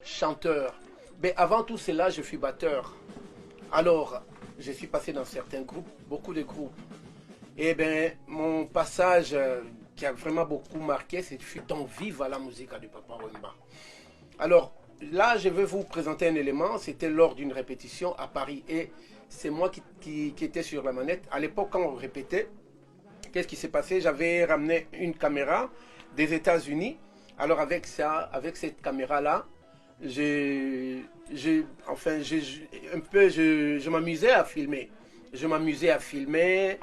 chanteur. Mais avant tout cela, je suis batteur. Alors, je suis passé dans certains groupes, beaucoup de groupes. Et bien, mon passage qui a vraiment beaucoup marqué, c'est fut en Vive à la musique de Papa Wemba. Alors, là, je vais vous présenter un élément. C'était lors d'une répétition à Paris. Et c'est moi qui était sur la manette. À l'époque, quand on répétait, qu'est-ce qui s'est passé? J'avais ramené une caméra des États-Unis. Alors, avec ça, avec cette caméra-là, enfin, je m'amusais à filmer. Je m'amusais à filmer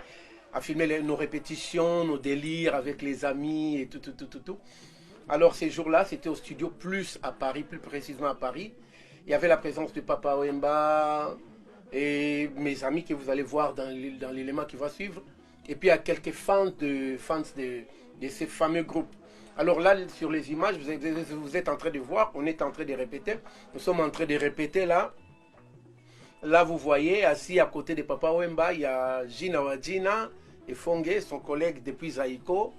nos répétitions, nos délires avec les amis et tout, tout, tout, tout, tout. Alors ces jours-là, c'était au studio Plus à Paris, plus précisément à Paris. Il y avait la présence de Papa Wemba et mes amis que vous allez voir dans l'élément qui va suivre. Et puis il y a quelques de ces fameux groupes. Alors là, sur les images, vous êtes en train de voir, on est en train de répéter. Nous sommes en train de répéter là. Là, vous voyez, assis à côté de Papa Wemba, il y a Gina Wadjina et Fongue, son collègue depuis Zaïko.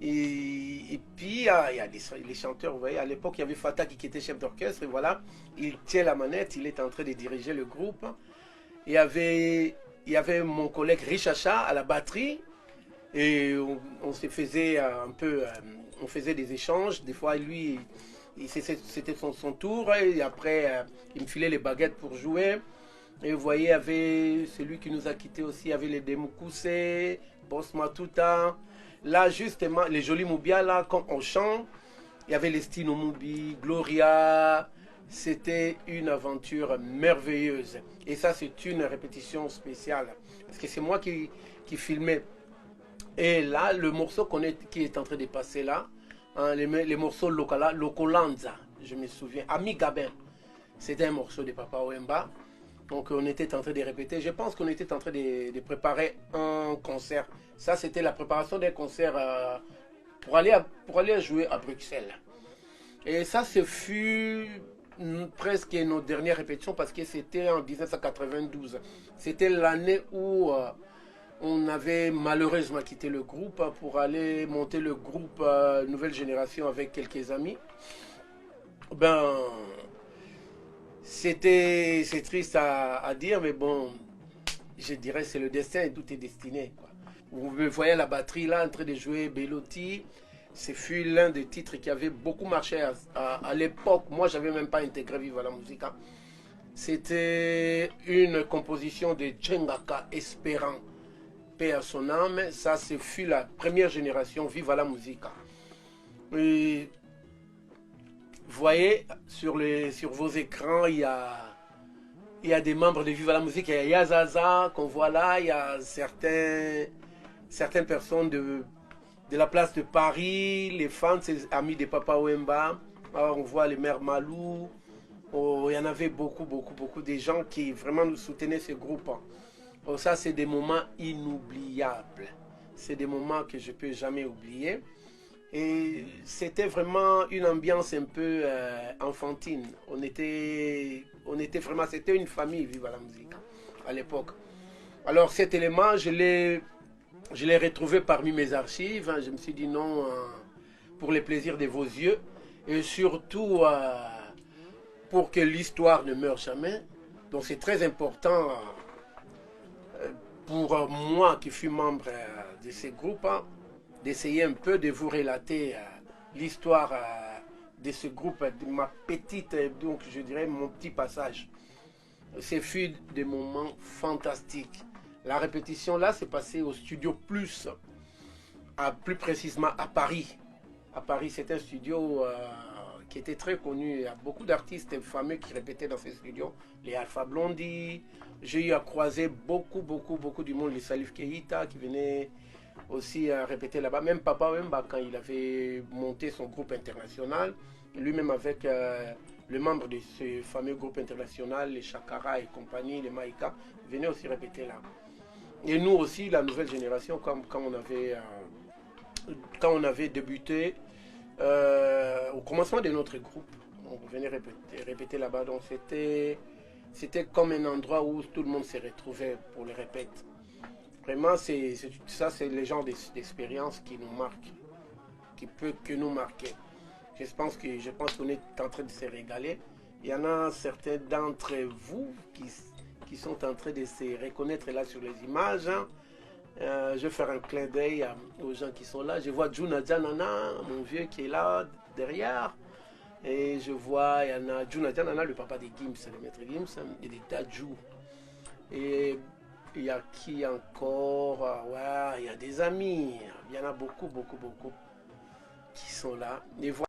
Et puis, il y a les chanteurs, vous voyez, à l'époque, il y avait Fataki qui était chef d'orchestre, et voilà, il tient la manette, il est en train de diriger le groupe. Il y avait mon collègue Richacha à la batterie, et on se faisait un peu, on faisait des échanges, des fois, lui, c'était son tour, et après, il me filait les baguettes pour jouer. Et vous voyez, il y avait celui qui nous a quittés aussi, il y avait les Demokoussé, Boss Matuta. Là, justement, les jolis Moubia, là, quand on chante, il y avait les Stino Moubi, Gloria. C'était une aventure merveilleuse. Et ça, c'est une répétition spéciale. Parce que c'est moi qui filmais. Et là, le morceau qui est en train de passer là, hein, les morceaux Locolanza, je me souviens, Ami Gabin, c'était un morceau de Papa Wemba. Donc on était en train de répéter. Je pense qu'on était en train de préparer un concert. Ça, c'était la préparation d'un concert pour aller jouer à Bruxelles. Et ça, ce fut presque nos dernières répétitions parce que c'était en 1992. C'était l'année où on avait malheureusement quitté le groupe pour aller monter le groupe Nouvelle Génération avec quelques amis. Ben, c'est triste à dire, mais bon, je dirais c'est le destin et tout est destiné, quoi. Vous me voyez à la batterie là en train de jouer Bellotti. Ce fut l'un des titres qui avait beaucoup marché à l'époque. Moi, j'avais même pas intégré Viva la Musica. C'était une composition de Djengaka Espérant, paix à son âme. Ça, ce fut la première génération Viva la Musica. Et vous voyez, sur vos écrans, il y a des membres de Viva la Musique. Il y a Yazaza qu'on voit là. Il y a certaines personnes de la place de Paris, les fans, amis de Papa Wemba. Alors, on voit les mères Malou. Oh, il y en avait beaucoup, beaucoup, beaucoup de gens qui vraiment nous soutenaient ce groupe. Oh, ça, c'est des moments inoubliables. C'est des moments que je ne peux jamais oublier. Et c'était vraiment une ambiance un peu enfantine. On était vraiment, c'était une famille, Viva la Musique, à l'époque. Alors cet élément, je l'ai retrouvé parmi mes archives. Je me suis dit non, pour les plaisirs de vos yeux. Et surtout, pour que l'histoire ne meure jamais. Donc c'est très important pour moi qui fus membre de ces groupes, hein, d'essayer un peu de vous relater l'histoire de ce groupe, de ma petite, donc je dirais mon petit passage. Ce fut des moments fantastiques. La répétition là s'est passée au Studio Plus, plus précisément à Paris. À Paris, c'est un studio qui était très connu. Il y a beaucoup d'artistes fameux qui répétaient dans ces studios. Les Alpha Blondie. J'ai eu à croiser beaucoup, beaucoup, beaucoup du monde. Les Salif Keita qui venaient aussi répéter là-bas. Même Papa Wemba, quand il avait monté son groupe international, lui-même avec le membre de ce fameux groupe international, les Chakara et compagnie, les Maïka, venaient aussi répéter là. Et nous aussi, la nouvelle génération, quand on avait débuté, au commencement de notre groupe, on venait répéter là-bas. Donc c'était comme un endroit où tout le monde se retrouvait pour les répètes. Vraiment, ça, c'est le genre d'expérience qui nous marque, qui peut que nous marquer. Je pense qu'on est en train de se régaler. Il y en a certains d'entre vous qui sont en train de se reconnaître là sur les images, hein. Je vais faire un clin d'œil aux gens qui sont là. Je vois Juna Janana, mon vieux qui est là derrière. Et je vois, il y en a Juna Janana, le papa de Gims, le maître Gims, et des Dajou. Et il y a qui encore? Ouais, il y a des amis. Il y en a beaucoup, beaucoup, beaucoup qui sont là. Et voilà.